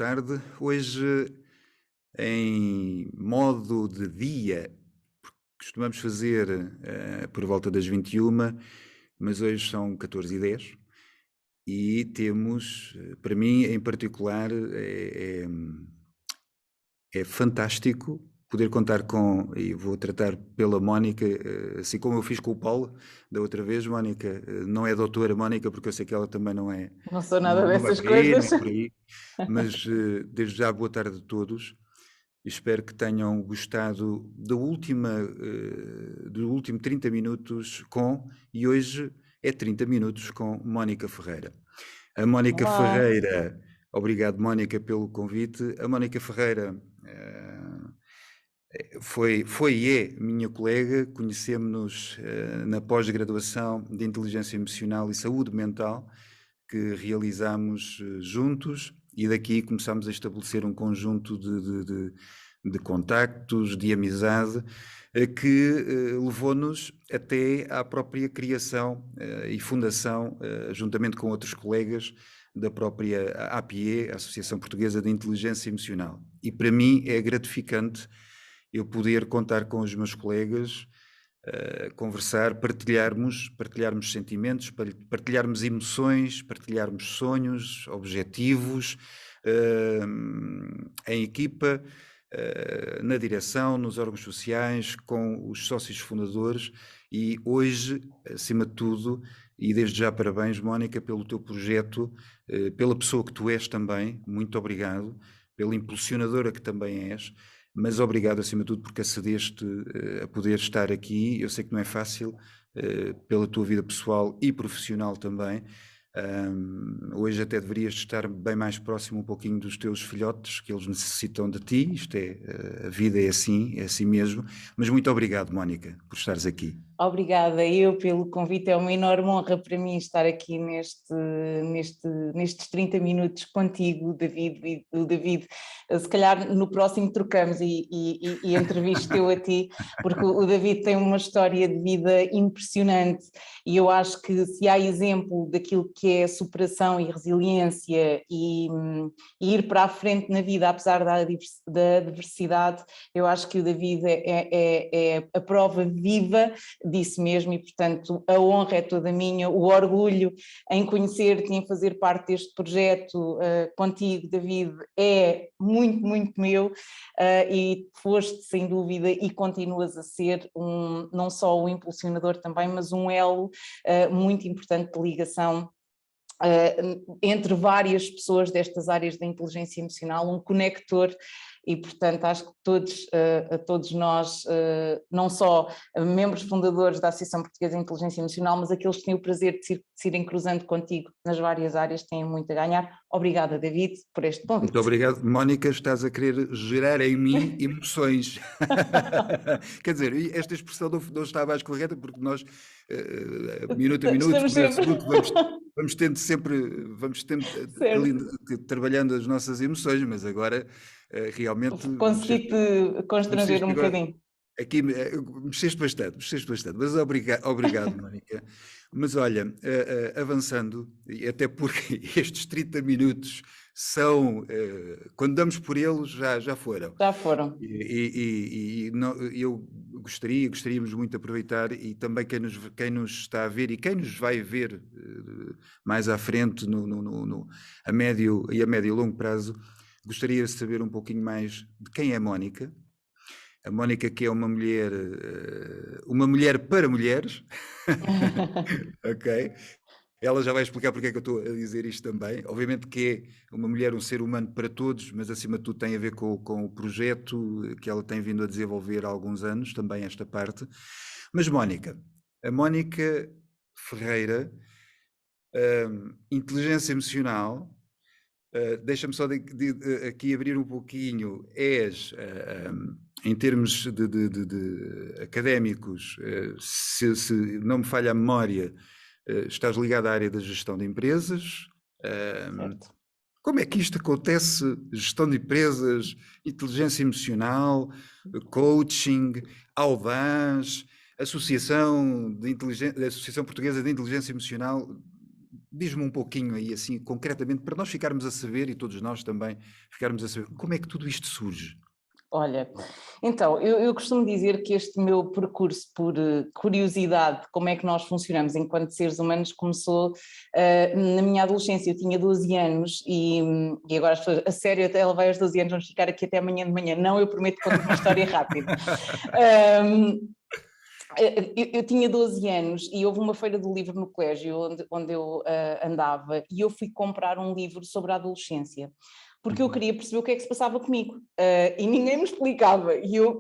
tarde. Hoje, em modo de dia, costumamos fazer por volta das 21, mas hoje são 14h10 e temos, para mim em particular, é fantástico poder contar com, e vou tratar pela Mónica, assim como eu fiz com o Paulo da outra vez. Mónica, não é doutora Mónica, porque eu sei que ela também não é, Não sou nada não vai dessas por aí, coisas. nem por aí, mas desde já boa tarde a todos. Espero que tenham gostado do último 30 minutos e hoje é 30 minutos com Mónica Ferreira. A Mónica Olá. Ferreira, obrigado Mónica pelo convite. A Mónica Ferreira foi e é minha colega. Conhecemos-nos na pós-graduação de Inteligência Emocional e Saúde Mental que realizámos juntos, e daqui começámos a estabelecer um conjunto de contactos, de amizade, que levou-nos até à própria criação e fundação, juntamente com outros colegas, da própria APE, Associação Portuguesa de Inteligência Emocional. E para mim é gratificante eu poder contar com os meus colegas, conversar, partilharmos sentimentos, partilharmos emoções, partilharmos sonhos, objetivos, em equipa, na direção, nos órgãos sociais, com os sócios fundadores. E hoje, acima de tudo, e desde já parabéns, Mónica, pelo teu projeto, pela pessoa que tu és também. Muito obrigado, pela impulsionadora que também és. Mas obrigado, acima de tudo, porque acedeste a poder estar aqui. Eu sei que não é fácil, pela tua vida pessoal e profissional também. Hoje até deverias estar bem mais próximo um pouquinho dos teus filhotes, que eles necessitam de ti. Isto é, a vida é assim mesmo. Mas muito obrigado, Mónica, por estares aqui. Obrigada eu pelo convite, é uma enorme honra para mim estar aqui nestes 30 minutos contigo, David, e o David, se calhar no próximo trocamos e entrevisto-o a ti, porque o David tem uma história de vida impressionante e eu acho que se há exemplo daquilo que é superação e resiliência e ir para a frente na vida apesar da adversidade, eu acho que o David é a prova viva disso mesmo. E portanto a honra é toda minha, o orgulho em conhecer-te e em fazer parte deste projeto contigo, David, é muito meu, e foste sem dúvida e continuas a ser não só um impulsionador também, mas um elo muito importante de ligação entre várias pessoas destas áreas da inteligência emocional, um conector. E, portanto, acho que todos nós, não só membros fundadores da Associação Portuguesa de Inteligência Emocional, mas aqueles que têm o prazer de se irem cruzando contigo nas várias áreas, têm muito a ganhar. Obrigada, David, por este Muito convite. obrigado. Mónica, estás a querer gerar em mim emoções. Quer dizer, esta expressão não está mais correta, porque nós, minuto a minuto, Estamos segundo a sempre segundo, vamos tendo ali certo. trabalhando as nossas emoções, mas agora realmente Consegui-te constranger mexeste um agora. bocadinho. Aqui mexeste bastante, mas obrigado, Mónica. Mas olha, avançando, e até porque estes 30 minutos são, quando damos por eles, já foram. Já foram. Eu gostaríamos muito de aproveitar, e também quem nos está a ver e quem nos vai ver mais à frente, a médio e longo prazo, gostaria de saber um pouquinho mais de quem é a Mónica. A Mónica, que é uma mulher para mulheres, ok? Ela já vai explicar porque é que eu estou a dizer isto também. Obviamente que é uma mulher, um ser humano para todos, mas acima de tudo tem a ver com o projeto que ela tem vindo a desenvolver há alguns anos, também esta parte. Mas Mónica, a Mónica Ferreira, inteligência emocional, deixa-me só aqui abrir um pouquinho. Em termos de académicos, se não me falha a memória, estás ligado à área da gestão de empresas. Certo. Como é que isto acontece? Gestão de empresas, inteligência emocional, coaching, Audaz, Associação Portuguesa de Inteligência Emocional. Diz-me um pouquinho aí, assim, concretamente, para nós ficarmos a saber e todos nós também ficarmos a saber como é que tudo isto surge. Olha, então, eu costumo dizer que este meu percurso por curiosidade de como é que nós funcionamos enquanto seres humanos começou na minha adolescência. Eu tinha 12 anos e agora as pessoas, a sério, até ela vai aos 12 anos, vamos ficar aqui até amanhã de manhã. Não, eu prometo que conto uma história rápida. Eu tinha 12 anos e houve uma feira do livro no colégio onde eu andava e eu fui comprar um livro sobre a adolescência, porque eu queria perceber o que é que se passava comigo e ninguém me explicava. Eu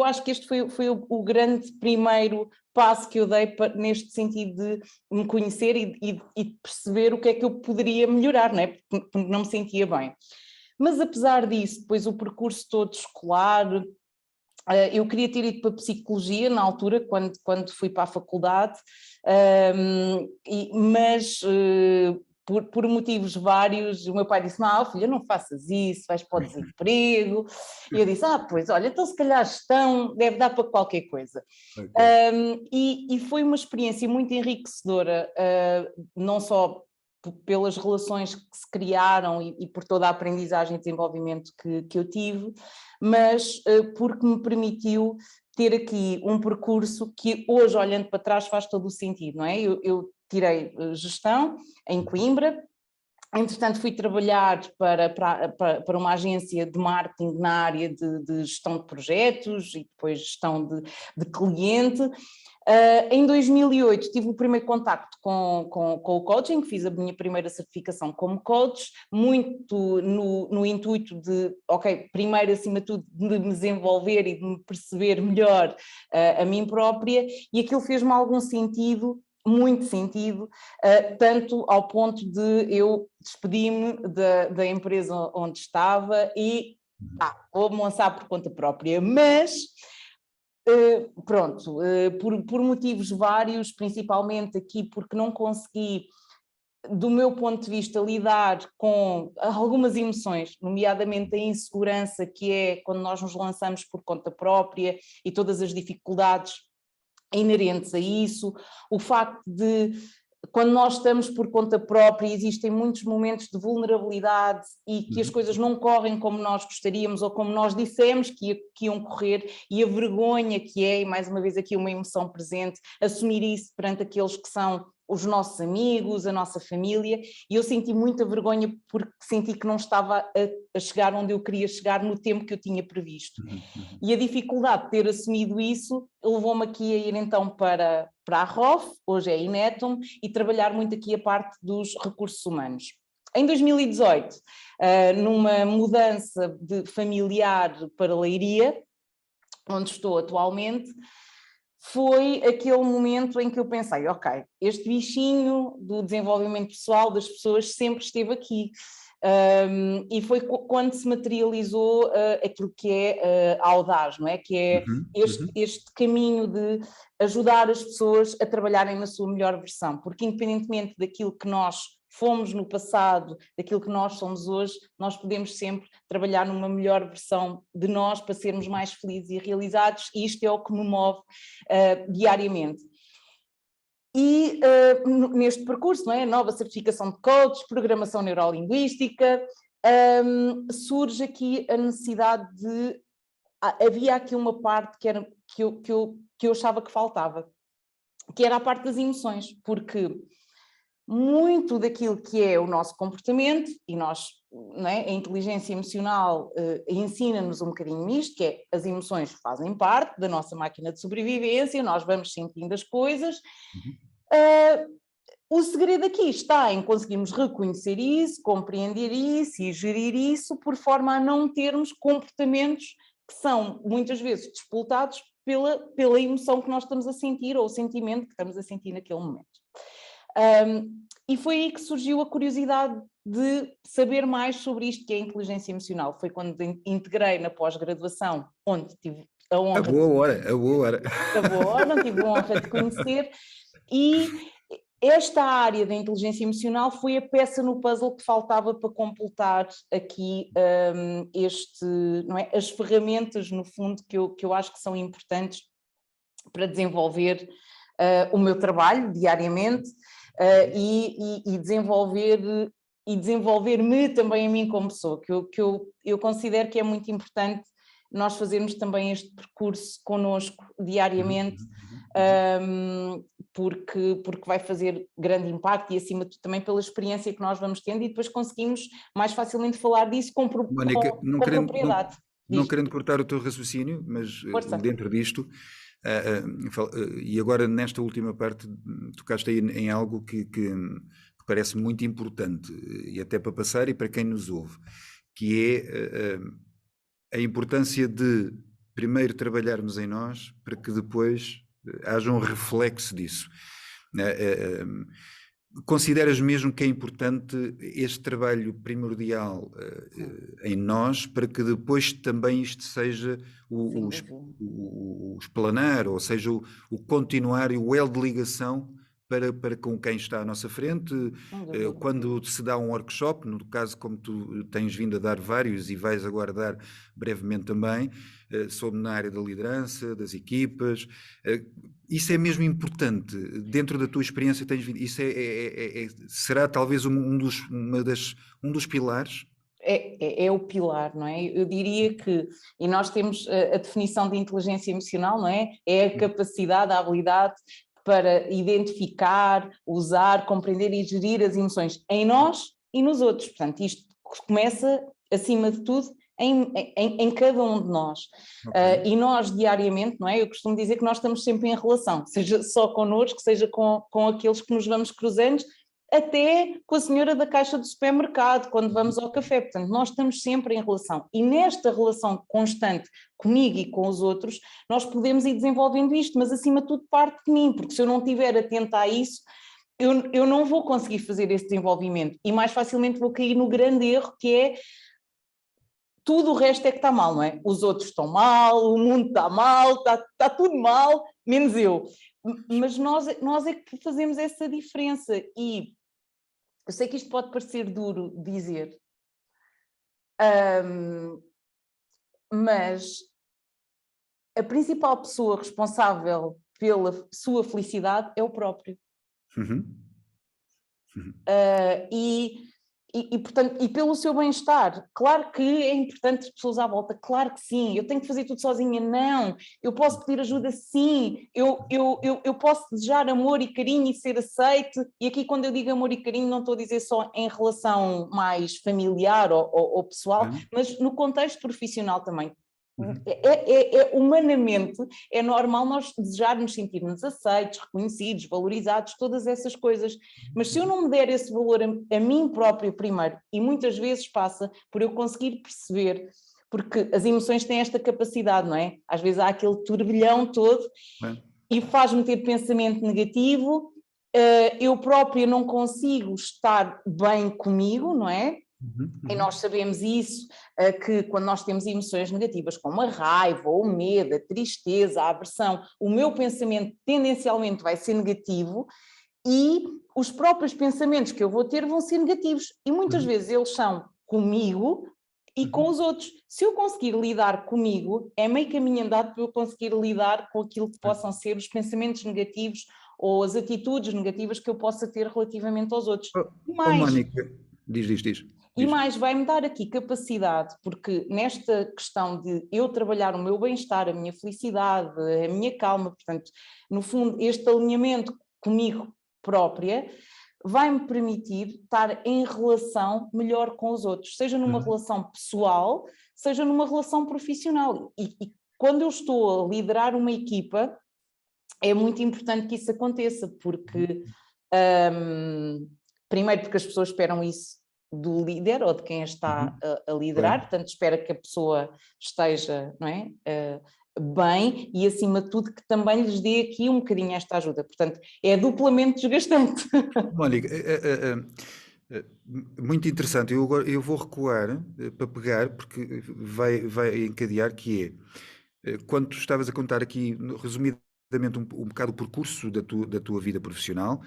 acho que este foi o grande primeiro passo que eu dei neste sentido de me conhecer e de perceber o que é que eu poderia melhorar, não é? Porque não me sentia bem. Mas apesar disso, depois o percurso todo escolar, eu queria ter ido para a psicologia na altura, quando fui para a faculdade, mas por motivos vários, o meu pai disse: não, filha, não faças isso, vais para o desemprego. E eu disse: pois, olha, então se calhar gestão deve dar para qualquer coisa. Okay. E foi uma experiência muito enriquecedora, não só pelas relações que se criaram e por toda a aprendizagem e desenvolvimento que eu tive, mas porque me permitiu ter aqui um percurso que hoje, olhando para trás, faz todo o sentido, não é? Eu tirei gestão em Coimbra. Entretanto, fui trabalhar para uma agência de marketing na área de gestão de projetos e depois gestão de cliente. Em 2008 tive o primeiro contacto com o coaching, fiz a minha primeira certificação como coach, muito no intuito de, primeiro acima de tudo de me desenvolver e de me perceber melhor a mim própria, e aquilo fez-me algum sentido, muito sentido, tanto ao ponto de eu despedi-me da empresa onde estava e vou-me lançar por conta própria, mas pronto, por motivos vários, principalmente aqui porque não consegui, do meu ponto de vista, lidar com algumas emoções, nomeadamente a insegurança, que é quando nós nos lançamos por conta própria e todas as dificuldades inerentes a isso, o facto de, quando nós estamos por conta própria, existem muitos momentos de vulnerabilidade e que as coisas não correm como nós gostaríamos ou como nós dissemos que iam correr, e a vergonha que é, e mais uma vez aqui uma emoção presente, assumir isso perante aqueles que são os nossos amigos, a nossa família, e eu senti muita vergonha porque senti que não estava a chegar onde eu queria chegar no tempo que eu tinha previsto. E a dificuldade de ter assumido isso levou-me aqui a ir então para a ROF, hoje é a Inetum, e trabalhar muito aqui a parte dos recursos humanos. Em 2018, numa mudança de familiar para Leiria, onde estou atualmente, foi aquele momento em que eu pensei, este bichinho do desenvolvimento pessoal das pessoas sempre esteve aqui. E foi quando se materializou aquilo que é Audaz, não é? Que é este caminho de ajudar as pessoas a trabalharem na sua melhor versão, porque independentemente daquilo que nós fomos no passado, daquilo que nós somos hoje, nós podemos sempre trabalhar numa melhor versão de nós para sermos mais felizes e realizados, e isto é o que me move diariamente. E neste percurso, não é? Nova certificação de coach, programação neurolinguística, surge aqui a necessidade de... havia aqui uma parte que eu achava que faltava, que era a parte das emoções, porque muito daquilo que é o nosso comportamento, e nós, não é? A inteligência emocional ensina-nos um bocadinho nisto, que é as emoções fazem parte da nossa máquina de sobrevivência, nós vamos sentindo as coisas. O segredo aqui está em conseguirmos reconhecer isso, compreender isso e gerir isso, por forma a não termos comportamentos que são muitas vezes despoltados pela emoção que nós estamos a sentir ou o sentimento que estamos a sentir naquele momento. E foi aí que surgiu a curiosidade de saber mais sobre isto que é a inteligência emocional. Foi quando integrei na pós-graduação, onde tive a honra... A boa hora. A boa hora, tive a honra de conhecer, e esta área da inteligência emocional foi a peça no puzzle que faltava para completar aqui não é? As ferramentas, no fundo, que eu acho que são importantes para desenvolver o meu trabalho diariamente. e desenvolver-me também a mim como pessoa, que eu considero que é muito importante nós fazermos também este percurso connosco diariamente, porque vai fazer grande impacto e acima de tudo também pela experiência que nós vamos tendo e depois conseguimos mais facilmente falar disso com Mónica, propriedade. não querendo cortar o teu raciocínio, mas Força. dentro disto, e agora nesta última parte tocaste aí em algo que parece muito importante, e até para passar e para quem nos ouve, que é a importância de primeiro trabalharmos em nós para que depois haja um reflexo disso. Consideras mesmo que é importante este trabalho primordial em nós para que depois também isto seja o esplanar, ou seja, o continuar e o elo de ligação para com quem está à nossa frente, quando se dá um workshop, no caso como tu tens vindo a dar vários e vais agora dar brevemente também, sobre na área da liderança, das equipas, isso é mesmo importante, dentro da tua experiência tens vindo, isso será talvez um dos pilares? É o pilar, não é? Eu diria que, e nós temos a definição de inteligência emocional, não é? É a capacidade, a habilidade para identificar, usar, compreender e gerir as emoções em nós e nos outros. Portanto, isto começa, acima de tudo, em cada um de nós. Okay. E nós, diariamente, não é? Eu costumo dizer que nós estamos sempre em relação, seja só connosco, seja com aqueles que nos vamos cruzando, até com a senhora da caixa do supermercado, quando vamos ao café. Portanto, nós estamos sempre em relação. E nesta relação constante comigo e com os outros, nós podemos ir desenvolvendo isto, mas acima de tudo parte de mim, porque se eu não estiver atenta a isso, eu não vou conseguir fazer esse desenvolvimento. E mais facilmente vou cair no grande erro, que é tudo o resto é que está mal, não é? Os outros estão mal, o mundo está mal, está tudo mal, menos eu. Mas nós é que fazemos essa diferença e eu sei que isto pode parecer duro dizer, mas a principal pessoa responsável pela sua felicidade é o próprio. Portanto, e pelo seu bem-estar, claro que é importante as pessoas à volta, claro que sim, eu tenho que fazer tudo sozinha, não, eu posso pedir ajuda sim, eu posso desejar amor e carinho e ser aceite, e aqui quando eu digo amor e carinho não estou a dizer só em relação mais familiar ou pessoal, mas no contexto profissional também. Humanamente é normal nós desejarmos sentir-nos aceitos, reconhecidos, valorizados, todas essas coisas, mas se eu não me der esse valor a mim próprio primeiro, e muitas vezes passa por eu conseguir perceber, porque as emoções têm esta capacidade, não é? Às vezes há aquele turbilhão todo e faz-me ter pensamento negativo, eu própria não consigo estar bem comigo, não é? E nós sabemos isso, que quando nós temos emoções negativas, como a raiva, o medo, a tristeza, a aversão, o meu pensamento tendencialmente vai ser negativo e os próprios pensamentos que eu vou ter vão ser negativos. E muitas vezes eles são comigo e com os outros. Se eu conseguir lidar comigo, é meio caminho andado para eu conseguir lidar com aquilo que possam ser os pensamentos negativos ou as atitudes negativas que eu possa ter relativamente aos outros. Mónica, diz. E mais, vai-me dar aqui capacidade, porque nesta questão de eu trabalhar o meu bem-estar, a minha felicidade, a minha calma, portanto, no fundo, este alinhamento comigo própria, vai-me permitir estar em relação melhor com os outros, seja numa relação pessoal, seja numa relação profissional. E quando eu estou a liderar uma equipa, é muito importante que isso aconteça, porque, primeiro porque as pessoas esperam isso do líder ou de quem está a liderar, portanto espera que a pessoa esteja, não é, bem e acima de tudo que também lhes dê aqui um bocadinho esta ajuda, portanto é duplamente desgastante. Mónica, muito interessante, eu vou recuar para pegar porque vai encadear que é, quando tu estavas a contar aqui resumidamente um bocado o percurso da tua vida profissional,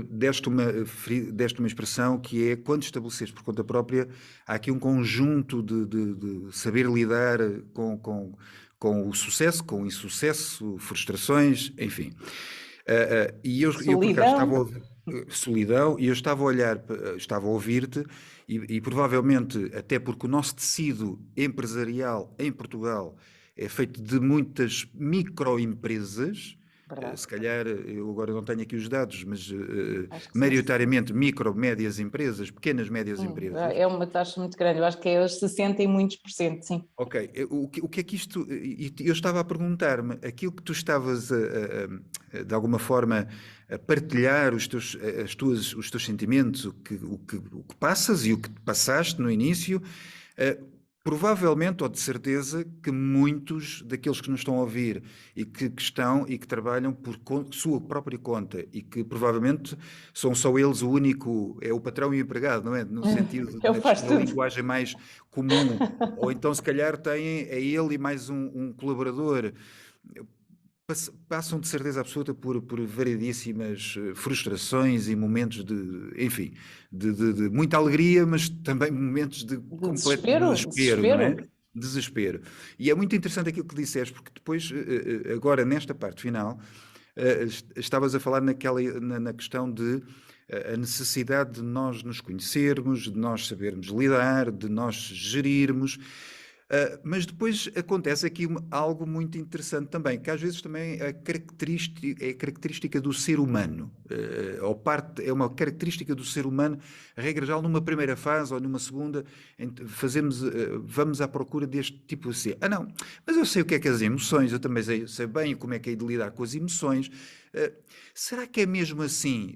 deste uma expressão que é quando estabeleceste por conta própria, há aqui um conjunto de saber lidar com o sucesso, com o insucesso, frustrações, enfim. Eu por acaso estava a Solidão. ouvir, solidão, e eu estava a olhar, estava a ouvir-te, e provavelmente, até porque o nosso tecido empresarial em Portugal é feito de muitas microempresas, Verdade. se calhar, eu agora não tenho aqui os dados, mas Acho que são, maioritariamente micro, médias empresas, pequenas, médias sim, empresas. é uma taxa muito grande. Eu acho que é os 60 e muitos por cento, sim. Ok, o que é que isto. E eu estava a perguntar-me, aquilo que tu estavas de alguma forma a partilhar os teus sentimentos, o que passas e o que passaste no início, eh, provavelmente, ou de certeza, que muitos daqueles que nos estão a ouvir e que estão e que trabalham por sua própria conta e que provavelmente são só eles o único, é o patrão e o empregado, não é? No sentido, Ele faz na tudo. linguagem mais comum. Ou então, se calhar, têm é ele e mais um colaborador. Passam de certeza absoluta por variedíssimas frustrações e momentos de, enfim, de muita alegria, mas também momentos de De completo desespero, desespero, não é? desespero. Desespero. E é muito interessante aquilo que disseste, porque depois, agora nesta parte final, estavas a falar na questão de a necessidade de nós nos conhecermos, de nós sabermos lidar, de nós gerirmos. Mas depois acontece aqui algo muito interessante também, que às vezes também é característica do ser humano, ou é uma característica do ser humano, a regra geral, numa primeira fase ou numa segunda, vamos à procura deste tipo assim. Não, mas eu sei o que é que as emoções, eu também sei bem como é que é de lidar com as emoções. Será que é mesmo assim,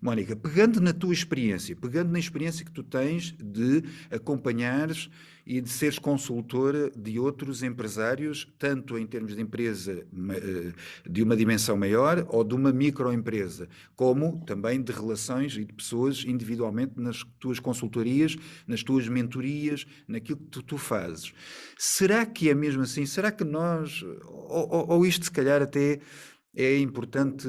Mónica, pegando na tua experiência, pegando na experiência que tu tens de acompanhares e de seres consultora de outros empresários, tanto em termos de empresa de uma dimensão maior ou de uma microempresa, como também de relações e de pessoas individualmente nas tuas consultorias, nas tuas mentorias, naquilo que tu fazes. Será que é mesmo assim? Será que nós, ou isto se calhar até é importante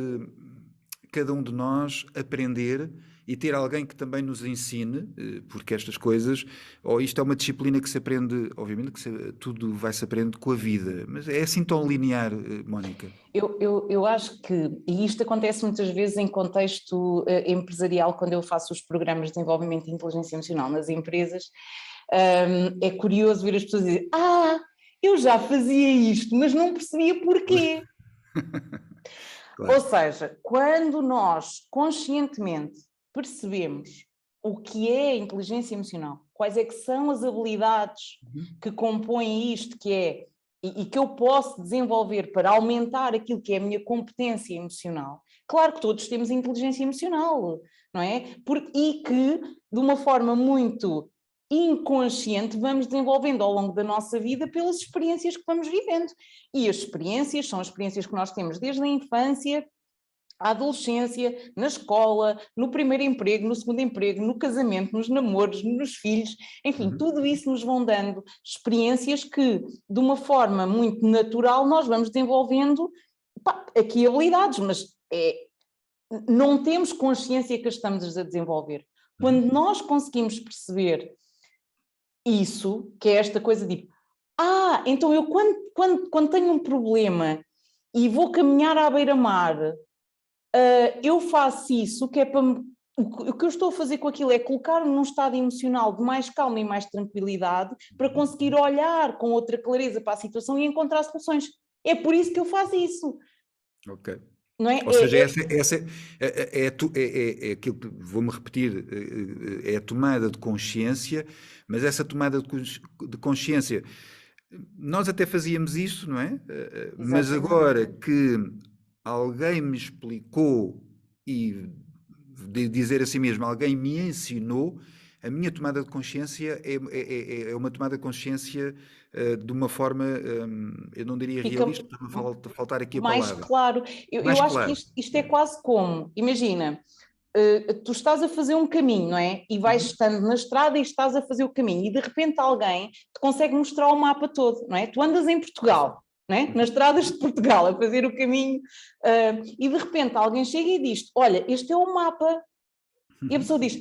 cada um de nós aprender e ter alguém que também nos ensine, porque estas coisas, ou isto é uma disciplina que se aprende, obviamente que tudo vai-se aprendendo com a vida, mas é assim tão linear, Mónica? Eu acho que, e isto acontece muitas vezes em contexto empresarial, quando eu faço os programas de desenvolvimento de inteligência emocional nas empresas, é curioso ver as pessoas dizer: eu já fazia isto, mas não percebia porquê. Ou Claro. seja, quando nós conscientemente percebemos o que é a inteligência emocional, quais é que são as habilidades que compõem isto, que é, e que eu posso desenvolver para aumentar aquilo que é a minha competência emocional. Claro que todos temos inteligência emocional, não é? E que, de uma forma muito inconsciente, vamos desenvolvendo ao longo da nossa vida pelas experiências que vamos vivendo. E as experiências são as experiências que nós temos desde a infância à adolescência, na escola, no primeiro emprego, no segundo emprego, no casamento, nos namoros, nos filhos, enfim, tudo isso nos vão dando experiências que, de uma forma muito natural, nós vamos desenvolvendo aqui habilidades, mas não temos consciência que as estamos a desenvolver. Quando nós conseguimos perceber isso, que é esta coisa de então eu quando tenho um problema e vou caminhar à beira-mar, eu faço isso, que é para o que eu estou a fazer com aquilo é colocar-me num estado emocional de mais calma e mais tranquilidade para conseguir olhar com outra clareza para a situação e encontrar soluções. É por isso que eu faço isso. Ok. Não é? Ou seja, essa é aquilo que, vou-me repetir, é a tomada de consciência, mas essa tomada de consciência, nós até fazíamos isso, não é? Mas Exatamente. agora que alguém me explicou e de dizer assim mesmo, alguém me ensinou, a minha tomada de consciência é uma tomada de consciência de uma forma, eu não diria Fica realista, está-me a faltar aqui a mais palavra. claro. Eu Mais acho que claro. isto é quase como, imagina, tu estás a fazer um caminho, não é? E vais Uhum. estando na estrada e estás a fazer o caminho e de repente alguém te consegue mostrar o mapa todo, não é? Tu andas em Portugal, não é? Nas estradas de Portugal a fazer o caminho e de repente alguém chega e diz: olha, este é o mapa. E a pessoa diz: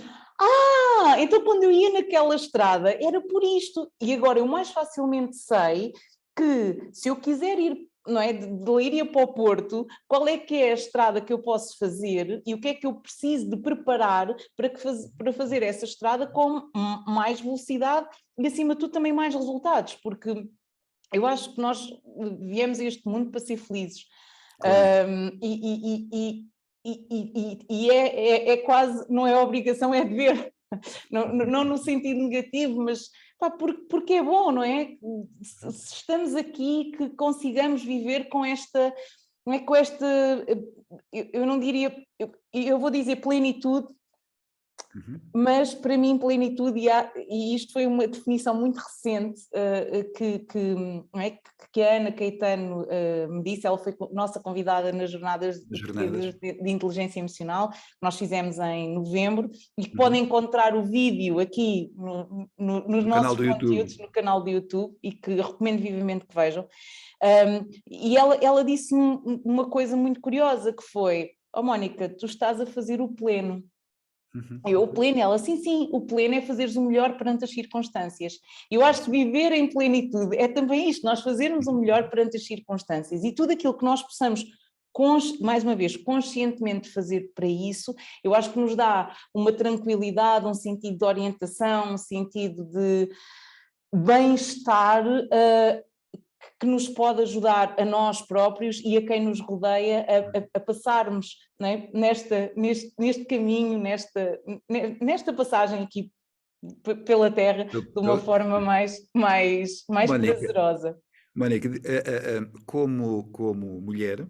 então quando eu ia naquela estrada era por isto. E agora eu mais facilmente sei que se eu quiser ir não é, de Leiria para o Porto, qual é que é a estrada que eu posso fazer e o que é que eu preciso de preparar para fazer essa estrada com mais velocidade e, acima de tudo, também mais resultados, porque eu acho que nós viemos a este mundo para ser felizes. Claro. É quase, não é obrigação, é dever. Não no sentido negativo, mas pá, porque é bom, não é? Se estamos aqui, que consigamos viver com esta, não é, com esta, eu não diria, eu vou dizer plenitude, mas para mim plenitude, e isto foi uma definição muito recente não é, que a Ana Caetano me disse, ela foi nossa convidada nas jornadas de inteligência emocional, que nós fizemos em novembro, e que podem encontrar o vídeo aqui nos nossos conteúdos no canal do YouTube, e que recomendo vivamente que vejam. E ela disse uma coisa muito curiosa, que foi: oh, Mónica, tu estás a fazer o pleno. O pleno, ela, sim, o pleno é fazeres o melhor perante as circunstâncias. Eu acho que viver em plenitude é também isto, nós fazermos o melhor perante as circunstâncias, e tudo aquilo que nós possamos, mais uma vez, conscientemente fazer para isso, eu acho que nos dá uma tranquilidade, um sentido de orientação, um sentido de bem-estar, que nos pode ajudar a nós próprios e a quem nos rodeia a passarmos, não é, neste caminho, nesta passagem aqui pela Terra, de uma forma mais prazerosa. Mónica, como mulher,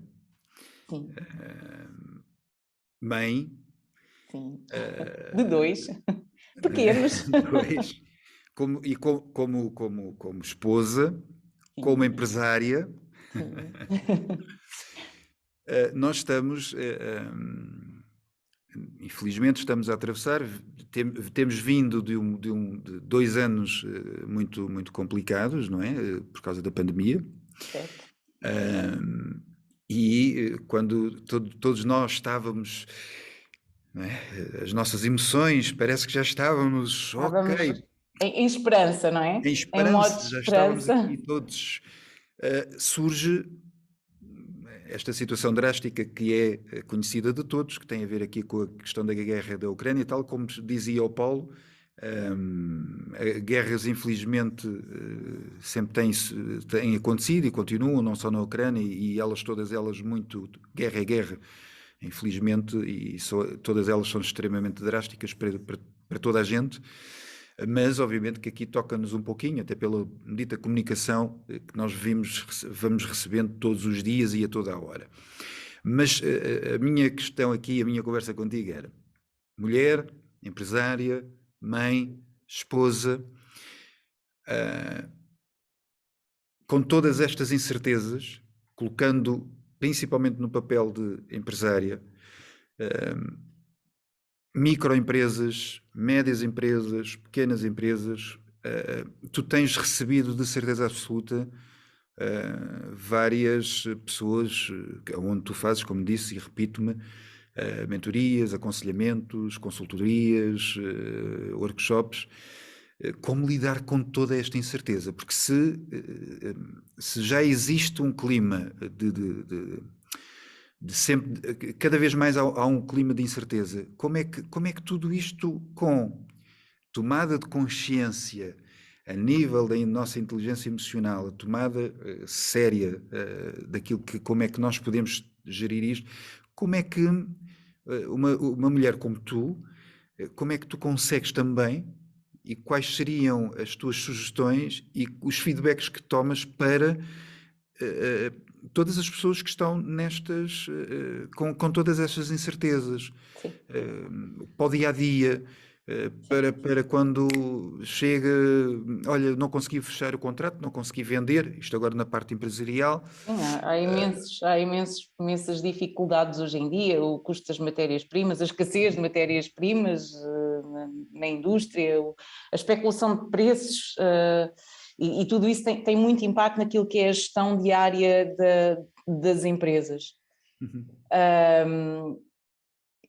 mãe, sim, de dois pequenos, como esposa, como empresária, nós estamos, infelizmente estamos a atravessar, temos vindo de 2 anos muito complicados, não é? Por causa da pandemia. Certo. E quando todos nós estávamos, não é? As nossas emoções, parece que já estávamos ok. Em esperança, não é? Em esperança, em modo de já esperança. estávamos aqui todos. Surge esta situação drástica que é conhecida de todos, que tem a ver aqui com a questão da guerra da Ucrânia, tal como dizia o Paulo. Guerras, infelizmente, sempre têm acontecido e continuam, não só na Ucrânia, e todas elas muito guerra é guerra, infelizmente, e todas elas são extremamente drásticas para toda a gente. Mas obviamente que aqui toca-nos um pouquinho, até pela medida comunicação que nós vamos recebendo todos os dias e a toda a hora. Mas a minha questão aqui, a minha conversa contigo era: mulher, empresária, mãe, esposa, com todas estas incertezas, colocando principalmente no papel de empresária, microempresas, médias empresas, pequenas empresas, tu tens recebido de certeza absoluta várias pessoas, onde tu fazes, como disse e repito-me, mentorias, aconselhamentos, consultorias, workshops. Como lidar com toda esta incerteza? Porque se já existe um clima de sempre, cada vez mais há um clima de incerteza. Como é que tudo isto, com tomada de consciência a nível da nossa inteligência emocional, a tomada séria daquilo como é que nós podemos gerir isto, como é que uma mulher como tu, como é que tu consegues também, e quais seriam as tuas sugestões e os feedbacks que tomas para todas as pessoas que estão com todas estas incertezas, para o dia a dia, para quando chega, olha, não consegui fechar o contrato, não consegui vender, isto agora na parte empresarial. Sim, há imensas dificuldades hoje em dia, o custo das matérias-primas, a escassez de matérias-primas na indústria, a especulação de preços, e tudo isso tem muito impacto naquilo que é a gestão diária das empresas.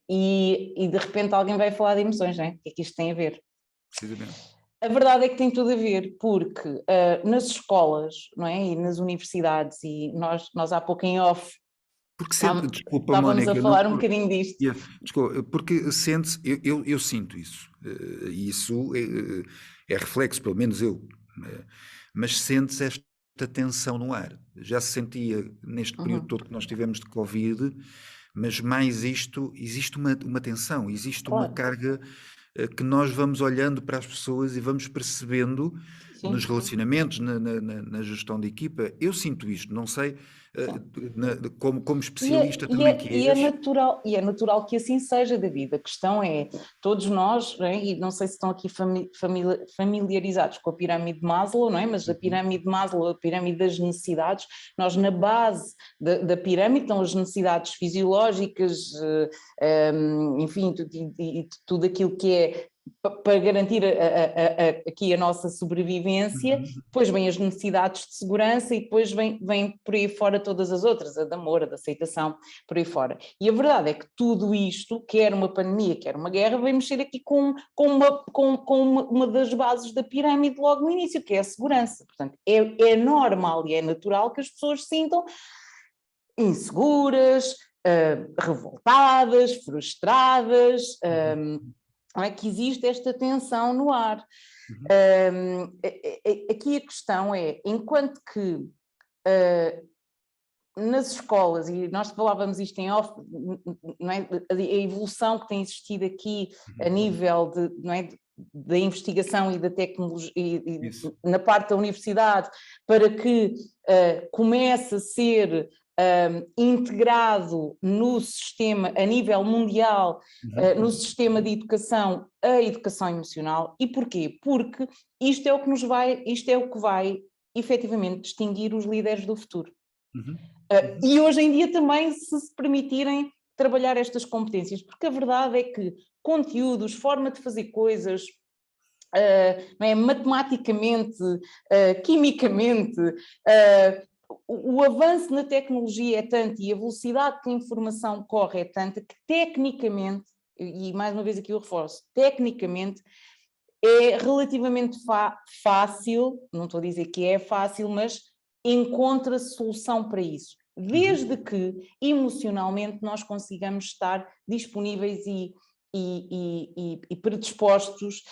E de repente alguém vai falar de emoções, não é? O que é que isto tem a ver? Precisamente. A verdade é que tem tudo a ver, porque nas escolas, não é? E nas universidades, e nós há pouco em off Porque sempre, desculpa, estávamos a Mónica, falar um bocadinho disto. desculpa, porque sente-se, eu sinto isso, e isso é reflexo, pelo menos eu, mas sente-se esta tensão no ar. Já se sentia neste período todo que nós tivemos de Covid, mas mais isto, existe uma tensão, existe uma Claro, carga que nós vamos olhando para as pessoas e vamos percebendo sim. nos relacionamentos, na gestão de equipa. Eu sinto isto, não sei, como especialista também que és. E é natural que assim seja, David. A questão é, todos nós, não é? E não sei se estão aqui familiarizados com a pirâmide de Maslow, não é? Mas a pirâmide de Maslow, a pirâmide das necessidades, nós na base da pirâmide estão as necessidades fisiológicas, enfim, e tudo aquilo que é para garantir aqui a nossa sobrevivência. Depois vêm as necessidades de segurança e depois vem por aí fora todas as outras, a de amor, a de aceitação, por aí fora. E a verdade é que tudo isto, quer uma pandemia, quer uma guerra, vem mexer aqui com uma das bases da pirâmide logo no início, que é a segurança. Portanto, é normal e é natural que as pessoas se sintam inseguras, revoltadas, frustradas, não é? Que existe esta tensão no ar. Aqui a questão é, enquanto que nas escolas, e nós falávamos isto em off, não é? A evolução que tem existido aqui a nível não é? Da investigação e da tecnologia, e na parte da universidade, para que comece a ser integrado no sistema, a nível mundial, no sistema de educação, a educação emocional. E porquê? Porque isto é o que vai efetivamente distinguir os líderes do futuro. E hoje em dia também se permitirem trabalhar estas competências, porque a verdade é que conteúdos, forma de fazer coisas, não é? Matematicamente, quimicamente, o avanço na tecnologia é tanto e a velocidade que a informação corre é tanta que tecnicamente, e mais uma vez aqui eu reforço, tecnicamente é relativamente fácil, não estou a dizer que é fácil, mas encontra-se solução para isso, desde que emocionalmente nós consigamos estar disponíveis e predispostos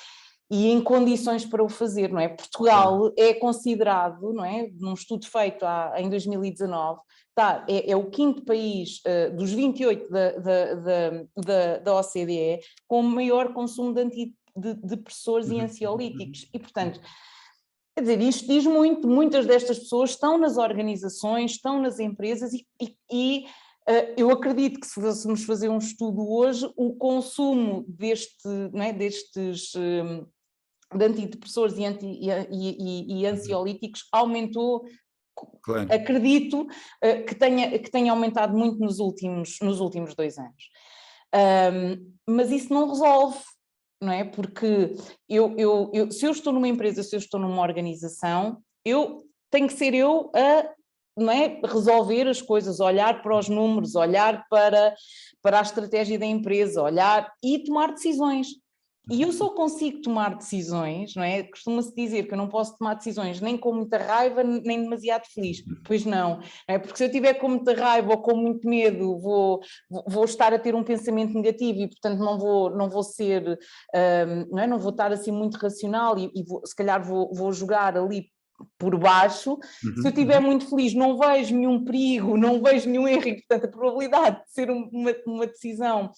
e em condições para o fazer, não é? Portugal é considerado, não é? Num estudo feito em 2019, é o quinto país dos 28 da OCDE com o maior consumo de antidepressores e ansiolíticos. E, portanto, quer dizer, isto diz muito, muitas destas pessoas estão nas organizações, estão nas empresas e eu acredito que se fôssemos fazer um estudo hoje, o consumo não é, destes de antidepressores e ansiolíticos aumentou, Claro. acredito que tenha aumentado muito nos últimos 2 anos. Mas isso não resolve, não é? Porque se eu estou numa empresa, se eu estou numa organização, tenho que ser eu a, não é, resolver as coisas, olhar para os números, olhar para a estratégia da empresa, olhar e tomar decisões. E eu só consigo tomar decisões, não é? Costuma-se dizer que eu não posso tomar decisões nem com muita raiva, nem demasiado feliz. Pois não, é? Porque se eu tiver com muita raiva ou com muito medo, vou estar a ter um pensamento negativo e, portanto, não vou ser, não é? Não vou estar assim muito racional e se calhar vou jogar ali por baixo. Se eu estiver muito feliz, não vejo nenhum perigo, não vejo nenhum erro e, portanto, a probabilidade de ser uma decisão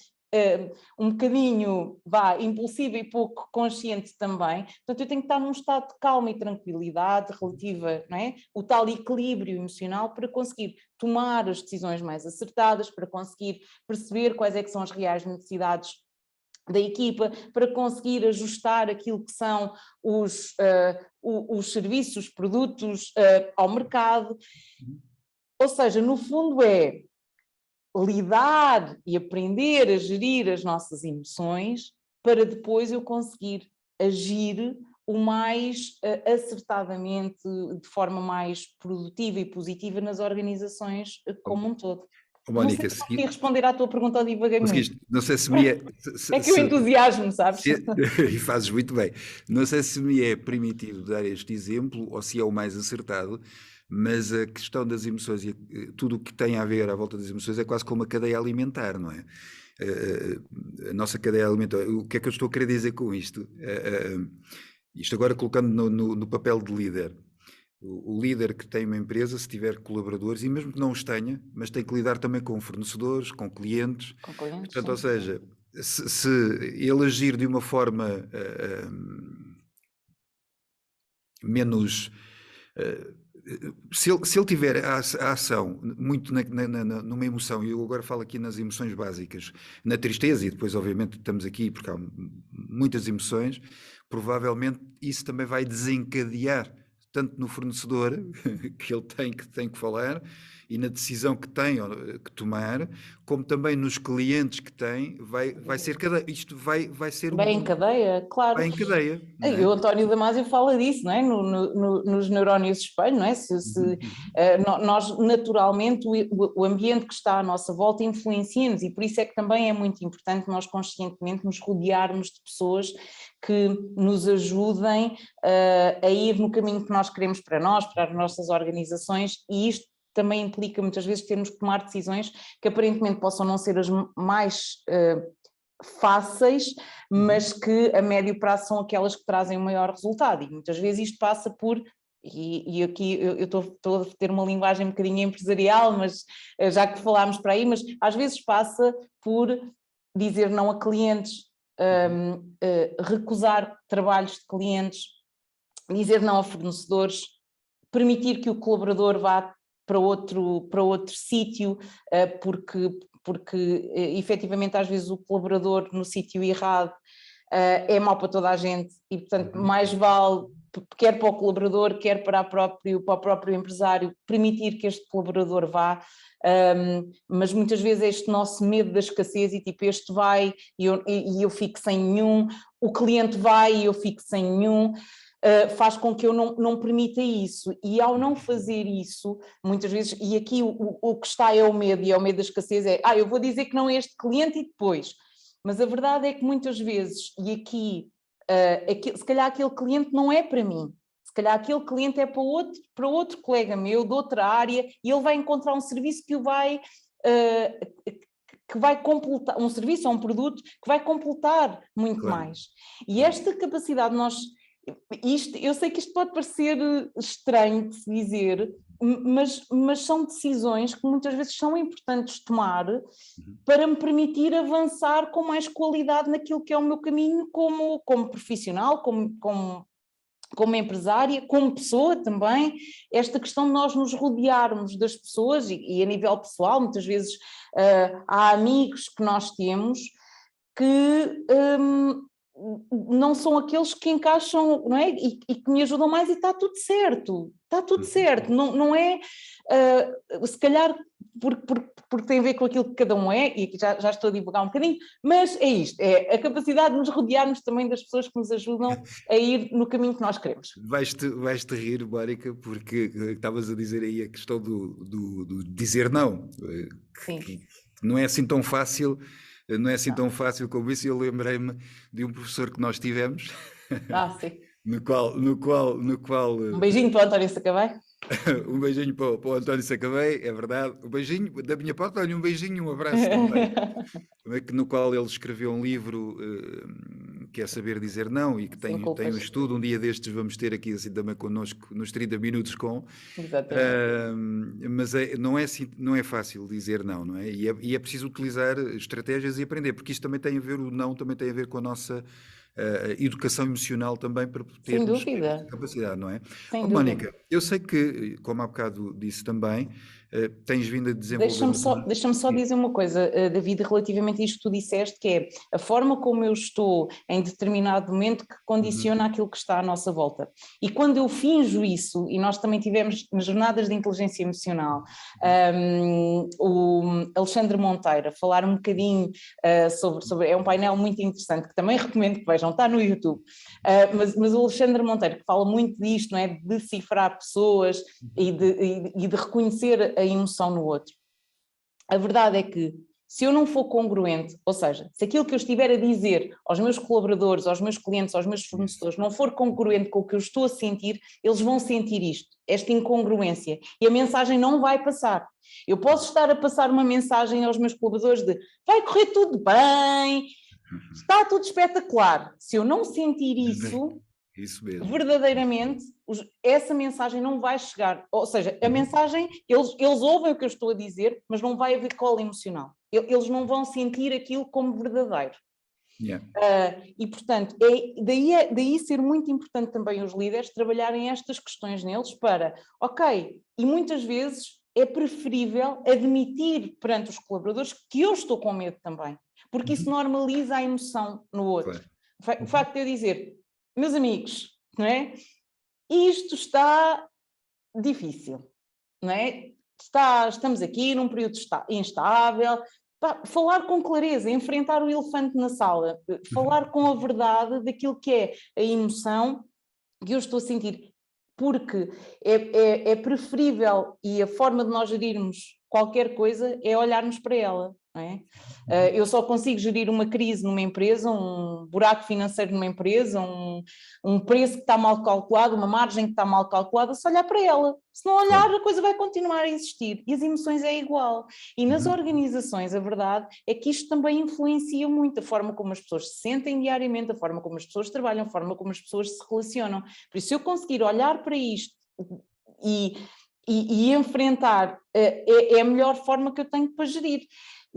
um bocadinho impulsiva e pouco consciente também. Portanto, eu tenho que estar num estado de calma e tranquilidade relativa, não é? O tal equilíbrio emocional para conseguir tomar as decisões mais acertadas, para conseguir perceber quais é que são as reais necessidades da equipa, para conseguir ajustar aquilo que são os serviços, produtos ao mercado. Ou seja, no fundo é lidar e aprender a gerir as nossas emoções para depois eu conseguir agir o mais acertadamente, de forma mais produtiva e positiva nas organizações como um todo. Oh, Não sei Mónica, se consegui responder à tua pergunta ou divaguei muito. não sei se me é... É que o entusiasmo, sabes? E fazes muito bem. Não sei se me é permitido dar este exemplo ou se é o mais acertado, mas a questão das emoções e tudo o que tem a ver à volta das emoções é quase como uma cadeia alimentar, não é? A nossa cadeia alimentar. O que é que eu estou a querer dizer com isto? Isto agora colocando no papel de líder. O líder que tem uma empresa, se tiver colaboradores, e mesmo que não os tenha, mas tem que lidar também com fornecedores, com clientes. Com clientes, Portanto, ou sim. seja, se ele agir de uma forma menos. Se ele tiver a ação muito numa emoção, e eu agora falo aqui nas emoções básicas, na tristeza, e depois, obviamente, estamos aqui porque há muitas emoções, provavelmente isso também vai desencadear tanto no fornecedor que ele tem que falar e na decisão que tem que tomar, como também nos clientes que tem, vai ser isto vai ser Bem em cadeia, claro. vai em cadeia, não E o é? António Damasio fala disso, não é? Nos neurónios de espelho, não é? Nós, naturalmente, o ambiente que está à nossa volta influencia-nos e por isso é que também é muito importante nós conscientemente nos rodearmos de pessoas que nos ajudem a ir no caminho que nós queremos para nós, para as nossas organizações, e isto também implica muitas vezes termos que tomar decisões que aparentemente possam não ser as mais fáceis, mas que a médio prazo são aquelas que trazem o maior resultado, e muitas vezes isto passa por, e aqui eu estou a ter uma linguagem um bocadinho empresarial, mas já que falámos para aí, mas às vezes passa por dizer não a clientes, recusar trabalhos de clientes, dizer não a fornecedores, permitir que o colaborador vá para outro sítio, porque efetivamente às vezes o colaborador no sítio errado é mau para toda a gente e portanto mais vale, quer para o colaborador, quer para o próprio empresário, permitir que este colaborador vá, mas muitas vezes este nosso medo da escassez e tipo este vai e eu fico sem nenhum, o cliente vai e eu fico sem nenhum, faz com que eu não permita isso, e ao não fazer isso, muitas vezes, e aqui o que está é o medo, e é o medo da escassez, eu vou dizer que não é este cliente e depois, mas a verdade é que muitas vezes, e aqui, se calhar aquele cliente não é para mim, se calhar aquele cliente é para outro colega meu, de outra área, e ele vai encontrar um serviço que vai completar, um serviço ou um produto que vai completar muito Claro. mais. E esta capacidade de nós... eu sei que isto pode parecer estranho de se dizer, mas são decisões que muitas vezes são importantes tomar para me permitir avançar com mais qualidade naquilo que é o meu caminho como profissional, como empresária, como pessoa também. Esta questão de nós nos rodearmos das pessoas e a nível pessoal, muitas vezes há amigos que nós temos que... não são aqueles que encaixam, não é? E que me ajudam mais, e está tudo certo, não é, se calhar porque tem a ver com aquilo que cada um é, e aqui já estou a divulgar um bocadinho, mas é isto, é a capacidade de nos rodearmos também das pessoas que nos ajudam a ir no caminho que nós queremos. Vais-te rir, Mónica, porque estavas a dizer aí a questão do dizer não, que não é assim tão fácil. Não é assim tão fácil como isso, e eu lembrei-me de um professor que nós tivemos, Sim. no qual um beijinho para o António Sacavém. Um beijinho para o António Sacavém, é verdade, um beijinho da minha parte, olha, um beijinho, um abraço também, no qual ele escreveu um livro que é Saber Dizer Não, e que tem um estudo, um dia destes vamos ter aqui assim também connosco nos 30 minutos com... mas não é fácil dizer não é? E é preciso utilizar estratégias e aprender, porque isto também tem a ver, o não também tem a ver com a nossa educação emocional também, para termos essa capacidade, não é? Mónica, eu sei que, como há bocado disse também, tens vindo a desenvolver... Deixa-me só dizer uma coisa, David, relativamente a isto que tu disseste, que é a forma como eu estou em determinado momento que condiciona aquilo que está à nossa volta. E quando eu finjo isso, e nós também tivemos nas jornadas de inteligência emocional, o Alexandre Monteiro a falar um bocadinho sobre, é um painel muito interessante, que também recomendo que vejam, está no YouTube, mas o Alexandre Monteiro que fala muito disto, não é? De decifrar pessoas e de reconhecer a emoção no outro. a verdade é que se eu não for congruente, ou seja, se aquilo que eu estiver a dizer aos meus colaboradores, aos meus clientes, aos meus fornecedores, não for congruente com o que eu estou a sentir, eles vão sentir isto, esta incongruência, e a mensagem não vai passar. Eu posso estar a passar uma mensagem aos meus colaboradores de vai correr tudo bem, está tudo espetacular. Se eu não sentir isso mesmo. verdadeiramente, essa mensagem não vai chegar. Ou seja, a mensagem, eles ouvem o que eu estou a dizer, mas não vai haver cola emocional. Eles não vão sentir aquilo como verdadeiro. Yeah. E, portanto, daí ser muito importante também os líderes trabalharem estas questões neles para, ok, e muitas vezes é preferível admitir perante os colaboradores que eu estou com medo também, porque isso normaliza a emoção no outro. Claro. O facto de eu dizer, meus amigos, não é? Isto está difícil, não é? Estamos aqui num período instável. Falar com clareza, enfrentar o elefante na sala, falar com a verdade daquilo que é a emoção que eu estou a sentir, porque é preferível, e a forma de nós gerirmos qualquer coisa é olharmos para ela, não é? Eu só consigo gerir uma crise numa empresa, um buraco financeiro numa empresa, um preço que está mal calculado, uma margem que está mal calculada, se olhar para ela. Se não olhar, a coisa vai continuar a existir. E as emoções é igual. E nas organizações, a verdade é que isto também influencia muito a forma como as pessoas se sentem diariamente, a forma como as pessoas trabalham, a forma como as pessoas se relacionam. Por isso, se eu conseguir olhar para isto e enfrentar, é a melhor forma que eu tenho para gerir.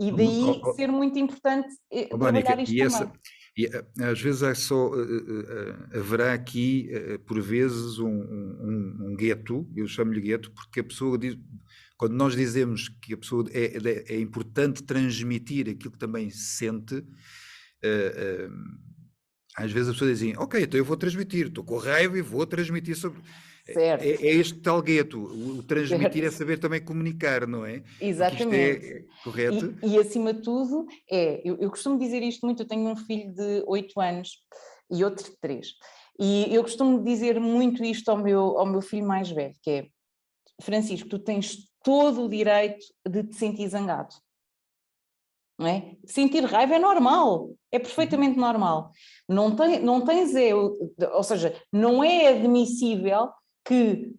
E daí ser muito importante trabalhar Mónica, isto também. Às vezes haverá aqui, por vezes, um gueto, eu chamo-lhe gueto, porque a pessoa diz, quando nós dizemos que a pessoa é importante transmitir aquilo que também sente, às vezes a pessoa diz assim, ok, então eu vou transmitir, estou com raiva e vou transmitir sobre... Certo. É este tal gueto, o transmitir é saber também comunicar, não é? Exatamente. Porque isto é correto? E acima de tudo, eu costumo dizer isto muito, eu tenho um filho de 8 anos e outro de 3. E eu costumo dizer muito isto ao meu filho mais velho, que é, Francisco, tu tens todo o direito de te sentir zangado. Não é? Sentir raiva é normal, é perfeitamente normal. Não tens, ou seja, não é admissível que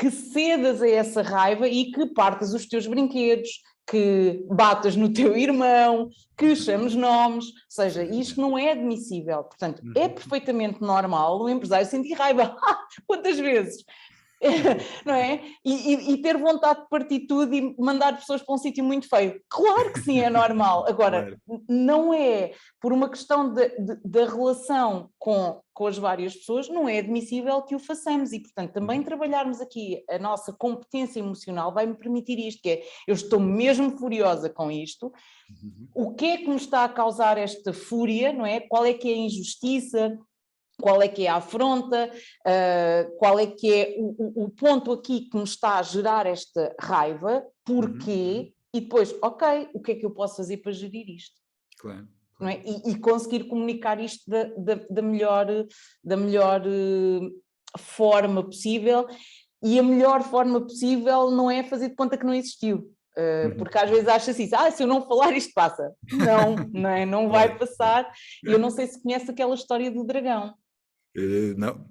cedas a essa raiva e que partas os teus brinquedos, que batas no teu irmão, que chames nomes, ou seja, isto não é admissível. Portanto, é perfeitamente normal o empresário sentir raiva. Quantas vezes? Não é? E ter vontade de partir tudo e mandar pessoas para um sítio muito feio. Claro que sim, é normal. Agora, não é, por uma questão da relação com as várias pessoas, não é admissível que o façamos e, portanto, também trabalharmos aqui a nossa competência emocional vai-me permitir isto, que é, eu estou mesmo furiosa com isto, o que é que me está a causar esta fúria, não é? Qual é que é a injustiça? Qual é que é a afronta, qual é que é o ponto aqui que me está a gerar esta raiva, porquê, e depois, ok, o que é que eu posso fazer para gerir isto? Claro. Não é? E conseguir comunicar isto da melhor forma possível, e a melhor forma possível não é fazer de conta que não existiu. Porque às vezes acha assim, se eu não falar isto passa. Não é? Não vai passar. E eu não sei se conhece aquela história do dragão. Não.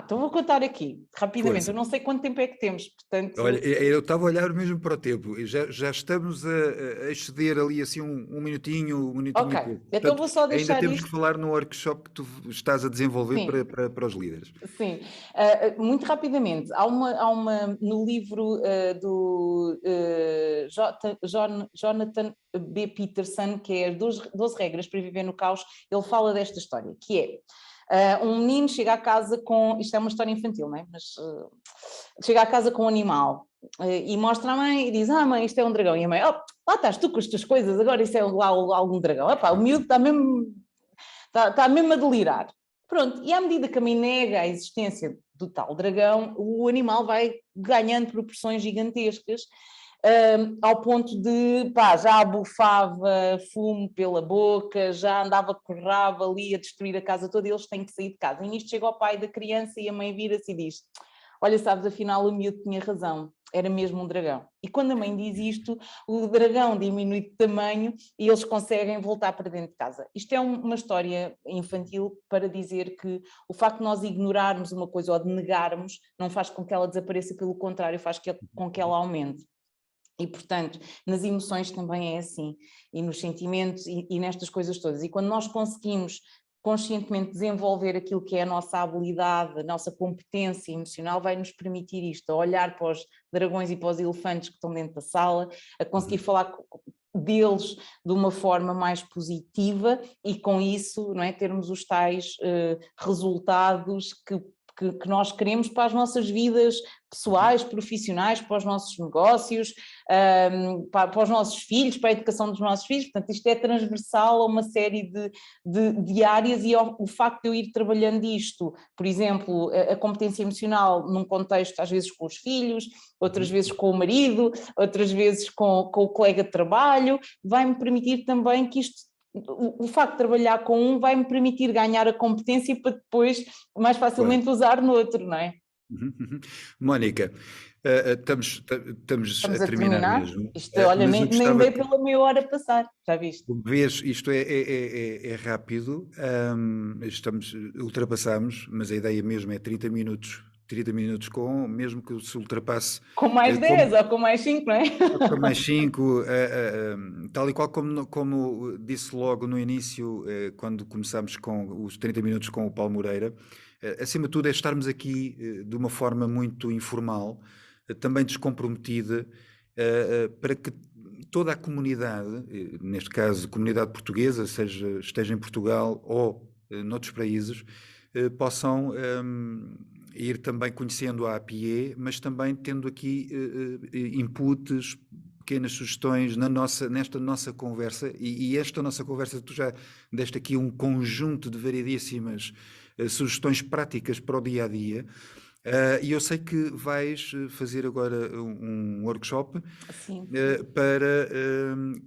Então vou contar aqui, rapidamente. Força. Eu não sei quanto tempo é que temos, portanto... Olha, eu estava a olhar mesmo para o tempo, já estamos a exceder ali assim um minutinho e pouco. Ok, então Portanto, vou só deixar ainda temos isto... que falar no workshop que tu estás a desenvolver Sim. para os líderes. Sim, muito rapidamente, há uma no livro do Jonathan B. Peterson, que é as 12 regras para viver no caos, ele fala desta história, que é... um menino chega à casa com... Isto é uma história infantil, não é? Mas chega à casa com um animal e mostra à mãe e diz, mãe, isto é um dragão. E a mãe, lá estás tu com as tuas coisas, agora isso é algum dragão. O miúdo está mesmo a delirar. Pronto, e à medida que a mãe nega a existência do tal dragão, o animal vai ganhando proporções gigantescas, ao ponto de, já abufava fumo pela boca, já andava com rabo ali a destruir a casa toda, e eles têm que sair de casa. E nisto chega o pai da criança e a mãe vira-se e diz, olha, sabes, afinal o miúdo tinha razão, era mesmo um dragão. E quando a mãe diz isto, o dragão diminui de tamanho e eles conseguem voltar para dentro de casa. Isto é uma história infantil para dizer que o facto de nós ignorarmos uma coisa ou de negarmos não faz com que ela desapareça, pelo contrário, faz com que ela aumente. E, portanto, nas emoções também é assim, e nos sentimentos e nestas coisas todas. E quando nós conseguimos conscientemente desenvolver aquilo que é a nossa habilidade, a nossa competência emocional, vai nos permitir isto, a olhar para os dragões e para os elefantes que estão dentro da sala, a conseguir falar deles de uma forma mais positiva e com isso, não é, termos os tais resultados que nós queremos para as nossas vidas pessoais, profissionais, para os nossos negócios, para os nossos filhos, para a educação dos nossos filhos. Portanto, isto é transversal a uma série de áreas e o facto de eu ir trabalhando isto, por exemplo, a competência emocional num contexto às vezes com os filhos, outras vezes com o marido, outras vezes com o colega de trabalho, vai-me permitir também que isto, o facto de trabalhar com um vai-me permitir ganhar a competência para depois mais facilmente usar no outro, não é? Mónica, estamos a A terminar terminar. mesmo, Isto, olha, mas eu nem gostava dei que, pela meia hora passar, já viste? vês, isto é rápido, ultrapassamos, mas a ideia mesmo é 30 minutos mesmo que se ultrapasse, Com mais 10 como ou com mais 5, não é? com mais 5, tal e qual como disse logo no início, quando começámos com os 30 minutos com o Paulo Moreira, acima de tudo é estarmos aqui de uma forma muito informal, também descomprometida, para que toda a comunidade, neste caso comunidade portuguesa, esteja em Portugal ou noutros países, possam ir também conhecendo a APE, mas também tendo aqui inputs, pequenas sugestões nesta nossa conversa, e esta nossa conversa tu já deste aqui um conjunto de variedíssimas sugestões práticas para o dia-a-dia. E eu sei que vais fazer agora um workshop Sim. para,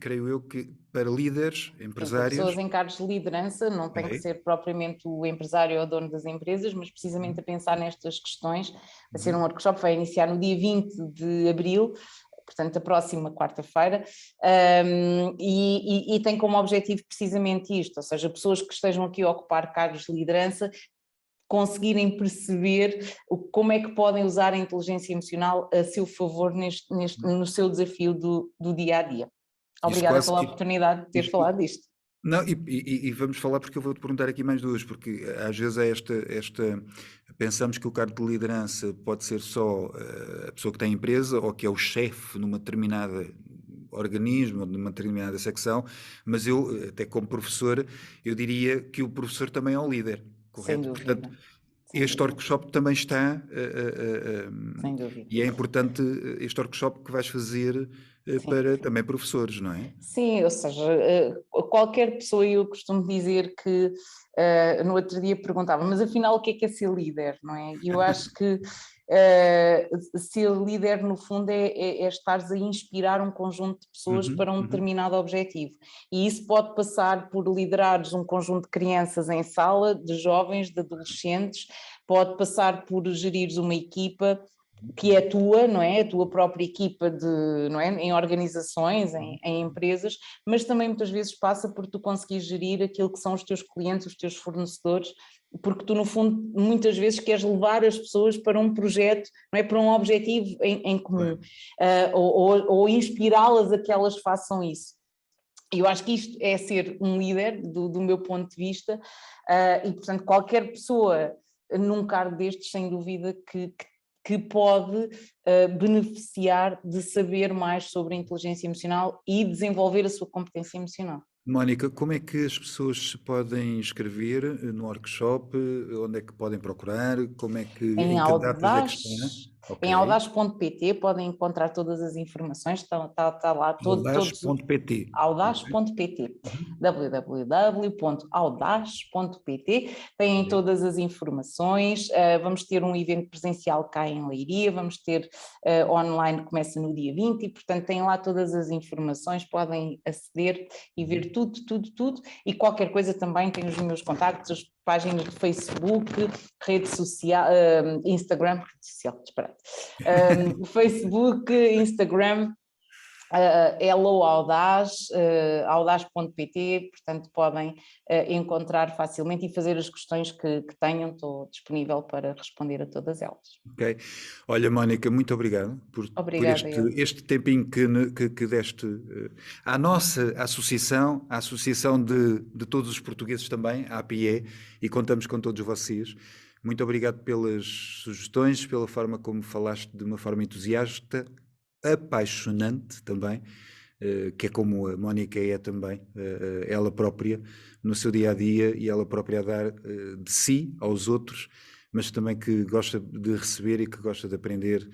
creio eu, que para líderes, Sim, para empresários. pessoas em cargos de liderança, não tem que ser propriamente o empresário ou o dono das empresas, mas precisamente a pensar nestas questões. Vai ser um workshop, vai iniciar no dia 20 de abril, portanto, a próxima quarta-feira, e tem como objetivo precisamente isto, ou seja, pessoas que estejam aqui a ocupar cargos de liderança conseguirem perceber como é que podem usar a inteligência emocional a seu favor no seu desafio do dia-a-dia. Obrigada pela oportunidade de ter falado disto. Não, e vamos falar porque eu vou-te perguntar aqui mais duas, porque às vezes é pensamos que o cargo de liderança pode ser só a pessoa que tem empresa ou que é o chefe numa determinada organismo ou numa determinada secção, mas eu, até como professor, eu diria que o professor também é um líder, correto? Sem dúvida. Portanto, este workshop também está, sem dúvida, e é importante este workshop que vais fazer para também professores, não é? Sim, ou seja, qualquer pessoa, eu costumo dizer que no outro dia perguntava, mas afinal o que é ser líder, não é? E eu acho que ser líder no fundo é estares a inspirar um conjunto de pessoas para um determinado objetivo, e isso pode passar por liderares um conjunto de crianças em sala, de jovens, de adolescentes, pode passar por gerires uma equipa que é a tua, não é? A tua própria equipa não é? Em organizações, em empresas, mas também muitas vezes passa por tu conseguir gerir aquilo que são os teus clientes, os teus fornecedores, porque tu no fundo muitas vezes queres levar as pessoas para um projeto, não é? Para um objetivo em comum, ou inspirá-las a que elas façam isso. Eu acho que isto é ser um líder do meu ponto de vista, e portanto qualquer pessoa num cargo destes, sem dúvida que pode beneficiar de saber mais sobre a inteligência emocional e desenvolver a sua competência emocional. Mónica, como é que as pessoas se podem inscrever no workshop? Onde é que podem procurar? Como é que, em que datas é que está? Em audaz.pt podem encontrar todas as informações, está lá audaz.pt. audaz.pt, www.audaz.pt, têm todas as informações. Vamos ter um evento presencial cá em Leiria, vamos ter online, começa no dia 20, e portanto têm lá todas as informações, podem aceder e ver tudo, e qualquer coisa também tem os meus contactos páginas de Facebook, rede social, Instagram, disparate. Facebook, Instagram, Hello Audaz, audaz.pt, portanto podem encontrar facilmente e fazer as questões que tenham, estou disponível para responder a todas elas. Ok. Olha, Mónica, muito obrigado por este tempinho que deste à nossa associação, a associação de todos os portugueses também, a APIE, e contamos com todos vocês. Muito obrigado pelas sugestões, pela forma como falaste de uma forma entusiasta, apaixonante também, que é como a Mónica é também, ela própria, no seu dia-a-dia, e ela própria a dar de si aos outros, mas também que gosta de receber e que gosta de aprender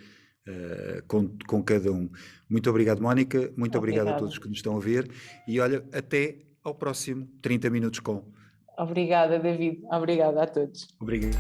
com cada um. Muito obrigado, Mónica, muito obrigado a todos que nos estão a ver, e olha, até ao próximo 30 Minutos com. Obrigada, David. Obrigada a todos. Obrigado.